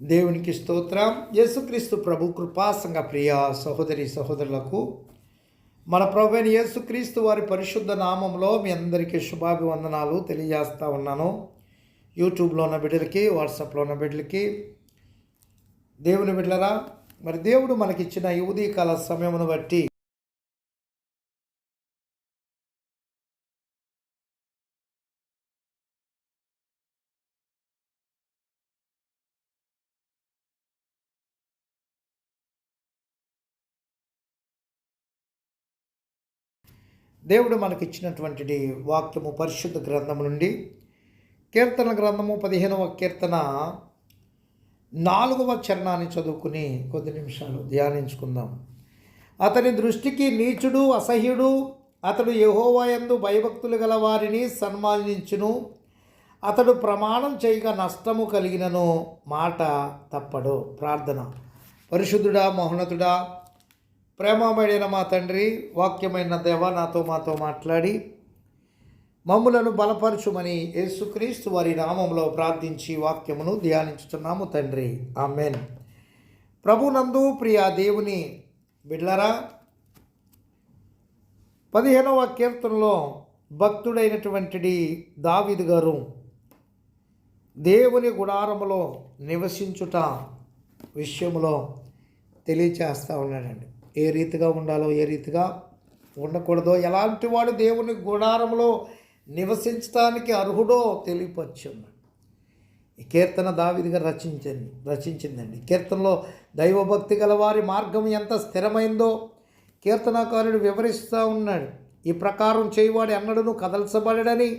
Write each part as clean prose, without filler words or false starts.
దేవునికి స్తోత్రం. యేసుక్రీస్తు ప్రభు కృపా సంఘ ప్రియ సహోదరి సహోదరులకు మన ప్రభు అయిన యేసుక్రీస్తు వారి పరిశుద్ధ నామంలో మీ అందరికీ శుభాభివందనాలు తెలియజేస్తూ ఉన్నాను. యూట్యూబ్లో ఉన్న బిడ్డలకి, వాట్సాప్లో ఉన్న బిడ్డలకి, దేవుని బిడ్డలరా, మరి దేవుడు మనకిచ్చిన ఈ ఉదయకాల సమయమును బట్టి దేవుడు మనకిచ్చినటువంటి వాక్యము పరిశుద్ధ గ్రంథము నుండి కీర్తన గ్రంథము 15వ కీర్తన 4వ చరణాన్ని చదువుకుని కొద్ది నిమిషాలు ధ్యానించుకుందాం. అతని దృష్టికి నీచుడు, అసహ్యుడు, అతడు యెహోవా యందు భయభక్తులు గల వారిని సన్మానించును. అతడు ప్రమాణం చేయగా నష్టము కలిగినను మాట తప్పడు. ప్రార్థన. పరిశుద్ధుడా, మహోన్నతుడా, ప్రేమమైన మా తండ్రి, వాక్యమైన దేవ, మాతో మాట్లాడి మమ్ములను బలపరచుమని యేసుక్రీస్తు వారి నామంలో ప్రార్థించి వాక్యమును ధ్యానించుతున్నాము తండ్రి. ఆమెన్. ప్రభునందు ప్రియ దేవుని బిడ్లరా, 15వ కీర్తనలో భక్తుడైనటువంటి దావీదు గారు దేవుని గుడారములో నివసించుట విషయంలో తెలియచేస్తూ ఉన్నాడండి. ఏ రీతిగా ఉండాలో, ఏ రీతిగా ఉండకూడదో, ఎలాంటి వాడు దేవుని గుడారంలో నివసించడానికి అర్హుడో తెలియపరిచున్నాడు. ఈ కీర్తన దావీదు గారు రచించిందండి. కీర్తనలో దైవభక్తి గల వారి మార్గం ఎంత స్థిరమైందో కీర్తనాకారుడు వివరిస్తూ ఉన్నాడు. ఈ ప్రకారం చేయవాడు ఎన్నడూ కదల్చబడని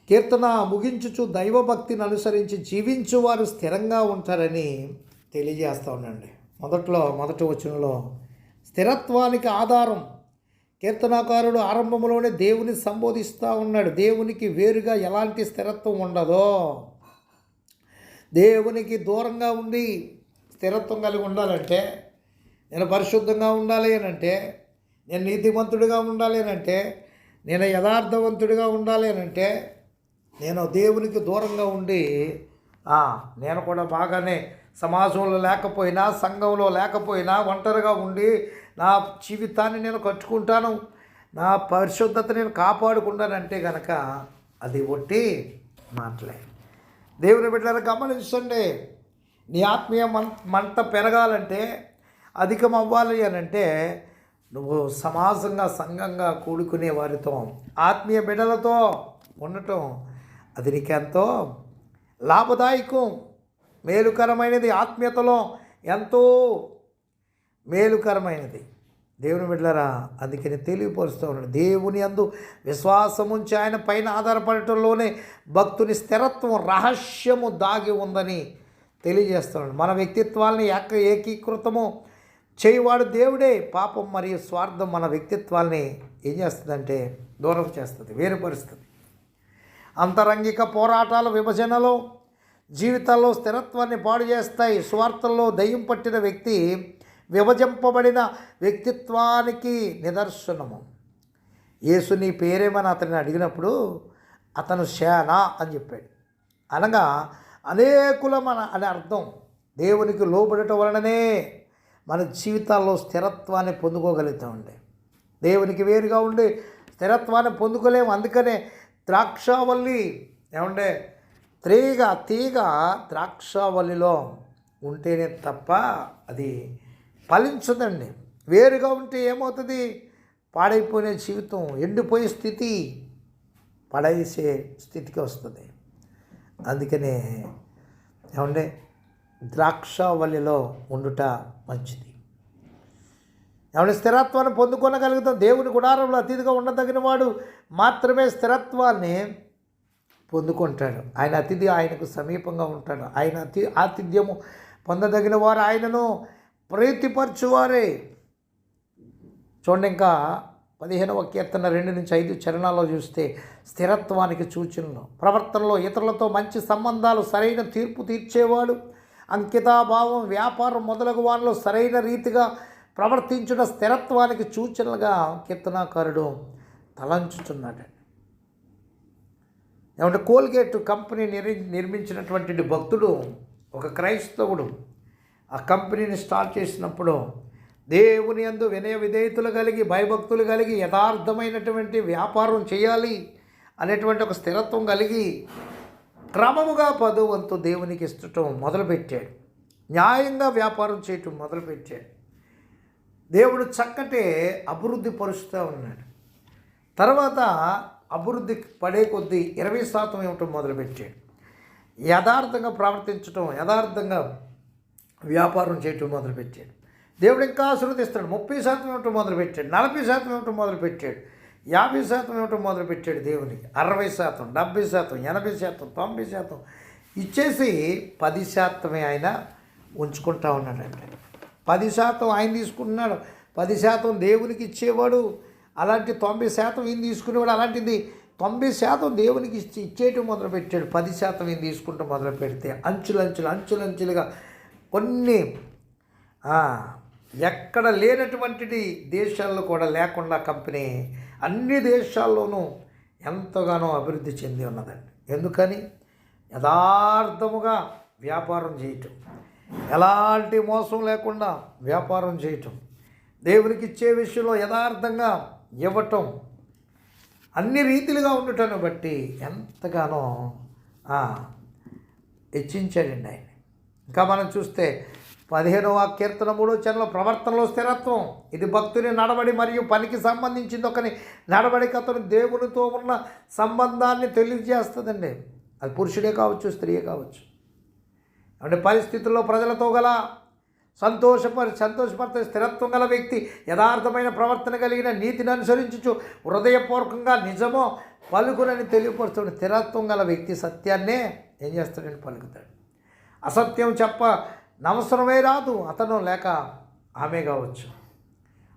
కీర్తన ముగించుచు దైవభక్తిని అనుసరించి జీవించు వారు స్థిరంగా ఉంటారని తెలియజేస్తూ ఉన్నాండి. మొదటి వచనంలో స్థిరత్వానికి ఆధారం కీర్తనాకారుడు ఆరంభంలోనే దేవుని సంబోధిస్తూ ఉన్నాడు. దేవునికి వేరుగా ఎలాంటి స్థిరత్వం ఉండదో, దేవునికి దూరంగా ఉండి స్థిరత్వం కలిగి ఉండాలంటే, నేను పరిశుద్ధంగా ఉండాలి అని అంటే, నేను నీతిమంతుడిగా ఉండాలి అని అంటే, నేను యథార్థవంతుడిగా ఉండాలి అని అంటే, నేను దేవునికి దూరంగా ఉండి నేను కూడా బాగానే సమాజంలో లేకపోయినా, సంఘంలో లేకపోయినా, ఒంటరిగా ఉండి నా జీవితాన్ని నేను కట్టుకుంటాను, నా పరిశుద్ధత నేను కాపాడుకుంటానంటే కనుక అది ఒట్టి మాటలే. దేవుని బిడ్డలను గమనించండి. నీ ఆత్మీయ మంట పెరగాలంటే, అధికం అవ్వాలి అని అంటే, నువ్వు సంఘంగా కూడుకునే వారితో, ఆత్మీయ బిడ్డలతో ఉండటం అది నీకెంతో లాభదాయకం, మేలుకరమైనది. ఆత్మీయతలో ఎంతో మేలుకరమైనది. దేవుని బిడ్డలారా, అందుకని తెలియపరుస్తూ ఉన్నాడు. దేవుని యందు విశ్వాసం ఉంచి ఆయన పైన ఆధారపడటంలోనే భక్తుని స్థిరత్వం, రహస్యము దాగి ఉందని తెలియజేస్తున్నాడు. మన వ్యక్తిత్వాలని ఏకీకృతము చేయవాడు దేవుడే. పాపం మరియు స్వార్థం మన వ్యక్తిత్వాల్ని ఏం చేస్తుందంటే దూరం చేస్తుంది, వేరుపరుస్తుంది. అంతరంగిక పోరాటాలు, విభజనలో జీవితాల్లో స్థిరత్వాన్ని పాడు చేస్తాయి. స్వార్థంలో దయ్యం పట్టిన వ్యక్తి విభజింపబడిన వ్యక్తిత్వానికి నిదర్శనము. యేసు నీ పేరేమని అతన్ని అడిగినప్పుడు అతను శానా అని చెప్పాడు. అనగా అనేకులమన అని అర్థం. దేవునికి లోబడటం వలననే మన జీవితాల్లో స్థిరత్వాన్ని పొందుకోగలుగుతామండి. దేవునికి వేరుగా ఉండి స్థిరత్వాన్ని పొందుకోలేము. అందుకనే ద్రాక్షావల్లి తీగ ద్రాక్షావల్లిలో ఉంటేనే తప్ప అది ఫలించదండి. వేరుగా ఉంటే ఏమవుతుంది? పాడైపోయిన జీవితం, ఎండిపోయే స్థితి, పడేసే స్థితికి వస్తుంది. అందుకనే ద్రాక్షావల్లిలో ఉండుట మంచిది. స్థిరత్వాన్ని పొందుకోగలుగుతాం. దేవుని గుడారంలో అతిథిగా ఉండదగిన వాడు మాత్రమే స్థిరత్వాన్ని పొందుకుంటాడు. ఆయన అతిథి ఆయనకు సమీపంగా ఉంటాడు. ఆయన ఆతిథ్యము పొందదగిన వారు ఆయనను ప్రీతిపరచువారే. చూడండి, ఇంకా 15వ కీర్తన 2-5 చరణాల్లో చూస్తే స్థిరత్వానికి సూచనలు. ప్రవర్తనలో ఇతరులతో మంచి సంబంధాలు, సరైన తీర్పు తీర్చేవాడు, అంకితాభావం, వ్యాపారం మొదలగు వారిలో సరైన రీతిగా ప్రవర్తించుట స్థిరత్వానికి సూచనలుగా కీర్తనాకారుడు తలంచుచున్నాడు. ఏమంటే కోల్గేట్ కంపెనీ నిర్మించినటువంటి భక్తుడు, ఒక క్రైస్తవుడు ఆ కంపెనీని స్టార్ట్ చేసినప్పుడు దేవుని యందు వినయ విధేయతలు కలిగి, భయభక్తులు కలిగి, యథార్థమైనటువంటి వ్యాపారం చేయాలి అనేటువంటి ఒక స్థిరత్వం కలిగి క్రమముగా 10వ వంతు దేవునికి ఇష్టం మొదలుపెట్టాడు. న్యాయంగా వ్యాపారం చేయటం మొదలుపెట్టాడు. దేవుడు చక్కటే అభివృద్ధి పరుస్తూ ఉన్నాడు. తర్వాత అభివృద్ధి పడే కొద్దీ 20% ఇవ్వటం మొదలుపెట్టాడు. యథార్థంగా ప్రవర్తించటం, యథార్థంగా వ్యాపారం చేయటం మొదలుపెట్టాడు. దేవుడు ఇంకా ఆశీర్వదిస్తాడు. 30% ఇవ్వటం మొదలుపెట్టాడు, 40% ఇవ్వటం మొదలుపెట్టాడు, 50% ఇవ్వటం మొదలుపెట్టాడు. దేవునికి 60%, 70%, 80%, 90% ఇచ్చేసి 10% ఆయన ఉంచుకుంటా ఉన్నాడంటే. 10% ఆయన తీసుకుంటున్నాడు, 10% దేవునికి ఇచ్చేవాడు. అలాంటి 90% ఈయన తీసుకునేవాడు. అలాంటిది 90% దేవునికి ఇచ్చేయటం మొదలుపెట్టాడు. 10% ఈయన తీసుకుంటూ మొదలు పెడితే అంచులంచులుగా కొన్ని ఎక్కడ లేనటువంటిది దేశాల్లో కూడా లేకుండా కంపెనీ అన్ని దేశాల్లోనూ ఎంతగానో అభివృద్ధి చెంది ఉన్నదండి. ఎందుకని? యథార్థముగా వ్యాపారం చేయటం, ఎలాంటి మోసం లేకుండా వ్యాపారం చేయటం, దేవునికి ఇచ్చే విషయంలో యథార్థంగా ఇవ్వటం, అన్ని రీతిలుగా ఉండటాన్ని బట్టి ఎంతగానో హెచ్చించాడండి ఆయన. ఇంకా మనం చూస్తే 15వ కీర్తన 3వ చరణంలో ప్రవర్తనలో స్థిరత్వం, ఇది భక్తుని నడవడి మరియు పనికి సంబంధించింది. ఒకని నడవడికి అతను దేవునితో ఉన్న సంబంధాన్ని తెలియజేస్తుందండి. అది పురుషుడే కావచ్చు, స్త్రీయే కావచ్చు. అంటే పరిస్థితుల్లో ప్రజలతో గల సంతోషపరిచే స్థిరత్వం గల వ్యక్తి యథార్థమైన ప్రవర్తన కలిగిన నీతిని అనుసరించుచు హృదయపూర్వకంగా నిజమో పలుకునని తెలియపరుస్తాడు. స్థిరత్వం గల వ్యక్తి సత్యాన్నే ఏం చేస్తాడని పలుకుతాడు. అసత్యం అవసరమే రాదు. అతను లేక ఆమె కావచ్చు.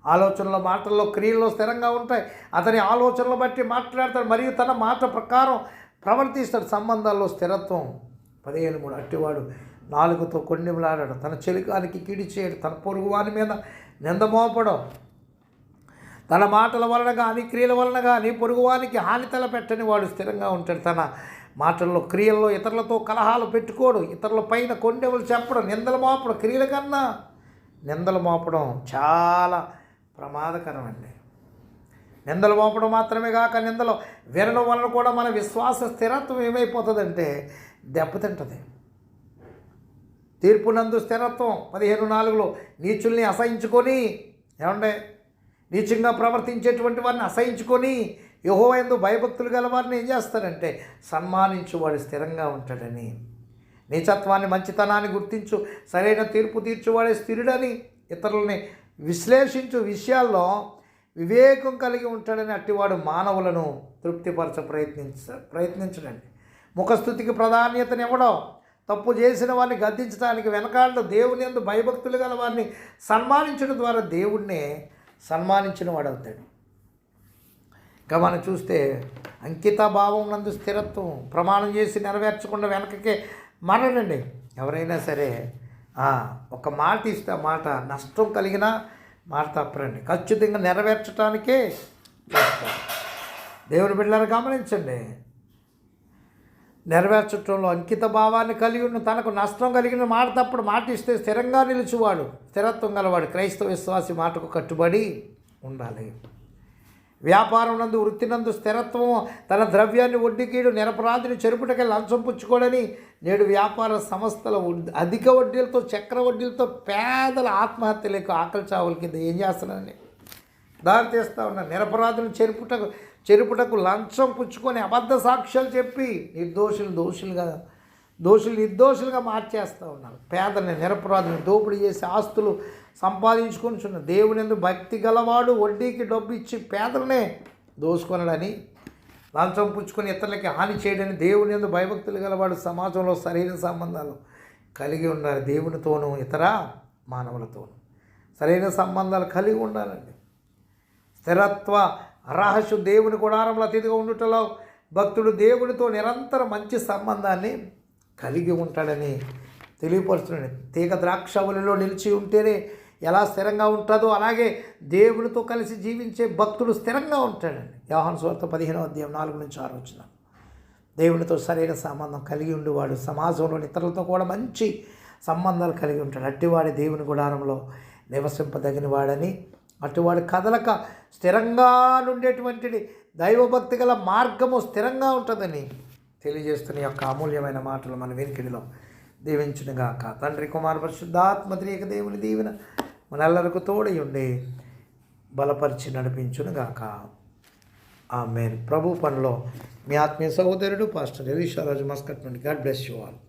ఆలోచనలో, మాటల్లో, క్రియల్లో స్థిరంగా ఉంటాయి. అతని ఆలోచనలు బట్టి మాట్లాడతాడు మరియు తన మాట ప్రకారం ప్రవర్తిస్తాడు. సంబంధాల్లో స్థిరత్వం. 15:3 అట్టివాడు నాలుగుతో కొన్నిలాడాడు, తన చెలికానికి కీడి చేయడు, తన పొరుగువాని మీద నింద మోపడం, తన మాటల వలన కానీ క్రియల వలన కానీ పొరుగువానికి హాని తలపెట్టని వాడు స్థిరంగా ఉంటాడు. తన మాటల్లో, క్రియల్లో ఇతరులతో కలహాలు పెట్టుకోడు, ఇతరుల పైన కొండెవలు చెప్పడం, నిందలు మోపడం. క్రియల కన్నా నిందలు మోపడం చాలా ప్రమాదకరం అండి. నిందలు మోపడం మాత్రమే కాక నిందలు వినడం వలన కూడా మన విశ్వాస స్థిరత్వం ఏమైపోతుందంటే దెబ్బతింటుంది. తీర్పునందు స్థిరత్వం 15:4 నీచుల్ని అసహించుకొని, ఏమండే నీచంగా ప్రవర్తించేటువంటి వారిని అసహించుకొని యెహోవా యందు భయభక్తులు గల వారిని ఏం చేస్తారంటే సన్మానించువాడు స్థిరంగా ఉంటాడని. నీచత్వాన్ని, మంచితనాన్ని గుర్తించు, సరైన తీర్పు తీర్చువాడే స్థిరుడని, ఇతరులని విశ్లేషించు విషయాల్లో వివేకం కలిగి ఉంటాడని అట్టివాడు మానవులను తృప్తిపరచ ప్రయత్నించడండి. ముఖస్థుతికి ప్రాధాన్యతనివ్వడం, తప్పు చేసిన వారిని గద్దించడానికి వెనకాడడం, దేవుని యందు భయభక్తులు గల వారిని సన్మానించడం ద్వారా దేవుణ్ణి సన్మానించిన వాడు అవుతాడు. ఇంకా మనం చూస్తే అంకిత భావం నందు స్థిరత్వం, ప్రమాణం చేసి నెరవేర్చకుండా వెనకకే మననండి. ఎవరైనా సరే ఒక మాట ఇస్తే మాట నష్టం కలిగిన మాట తప్పరండి, ఖచ్చితంగా నెరవేర్చడానికే చేస్తారు. దేవుని బిడ్డలను గమనించండి. నెరవేర్చడంలో అంకిత భావాన్ని కలిగి ఉన్న, తనకు నష్టం కలిగిన మాట తప్పుడు మాట ఇస్తే స్థిరంగా నిలిచేవాడు, స్థిరత్వం గలవాడు. క్రైస్తవ విశ్వాసి మాటకు కట్టుబడి ఉండాలి. వ్యాపారం నందు, వృత్తి నందు స్థిరత్వం, తన ద్రవ్యాన్ని వడ్డీకీడు, నిరపరాధిని చెరుపుటకే లంచం పుచ్చుకోడని నేడు వ్యాపార సంస్థల అధిక వడ్డీలతో, చక్ర వడ్డీలతో పేదల ఆత్మహత్యలకు, ఆకలి చావుల కింద ఏం చేస్తున్నారని దారి తీస్తూ ఉన్నారు. నిరపరాధులను చెరుపుటకు లంచం పుచ్చుకొని అబద్ధ సాక్ష్యాలు చెప్పి నిర్దోషులుగా మార్చేస్తూ ఉన్నారు. పేదల్ని, నిరపరాధులను దోపిడీ చేసి ఆస్తులు సంపాదించుకొని దేవుని యందు భక్తి గలవాడు వడ్డీకి డబ్బు ఇచ్చి పేదలనే దోసుకొనడని, లంచం పుచ్చుకొని ఇతరులకి హాని చేయడని, దేవుని యందు భయభక్తులు గలవాడు సమాజంలో సరైన సంబంధాలు కలిగి ఉండాలి. దేవునితోనూ ఇతర మానవులతోనూ సరైన సంబంధాలు కలిగి ఉండాలండి. స్థిరత్వ రహస్యం దేవుని గుడారంలో అతిథిగా ఉండుటలో భక్తుడు దేవునితో నిరంతరం మంచి సంబంధాన్ని కలిగి ఉంటాడని తెలియపరుస్తున్నాడు. తీగ ద్రాక్షవల్లిలో నిలిచి ఉంటేనే ఎలా స్థిరంగా ఉంటుందో అలాగే దేవునితో కలిసి జీవించే భక్తుడు స్థిరంగా ఉంటాడండి. యోహాను సువార్త 15వ అధ్యాయం 4-6 వచనం. దేవునితో సరైన సంబంధం కలిగి ఉండేవాడు, సమాజంలోని ఇతరులతో కూడా మంచి సంబంధాలు కలిగి ఉంటాడు. అట్టివాడి దేవుని గుడారంలో నివసింపదగిన వాడని, అటువాడు కదలక స్థిరంగా నుండేటువంటి దైవభక్తి గల మార్గము స్థిరంగా ఉంటుందని తెలియజేస్తున్న యొక్క అమూల్యమైన మాటలు మన వెనుకడిలో దీవించునుగాక. తండ్రి కుమార పరిశుద్ధాత్మ త్రియక దేవుని దీవెన మనందరికీ తోడై ఉండి బలపరిచి నడిపించునుగాక. ఆమేన్. ప్రభు పనిలో మీ ఆత్మీయ సహోదరుడు పాస్టర్ ఎలీషా రాజు మస్కట్ నుండి. God bless you all.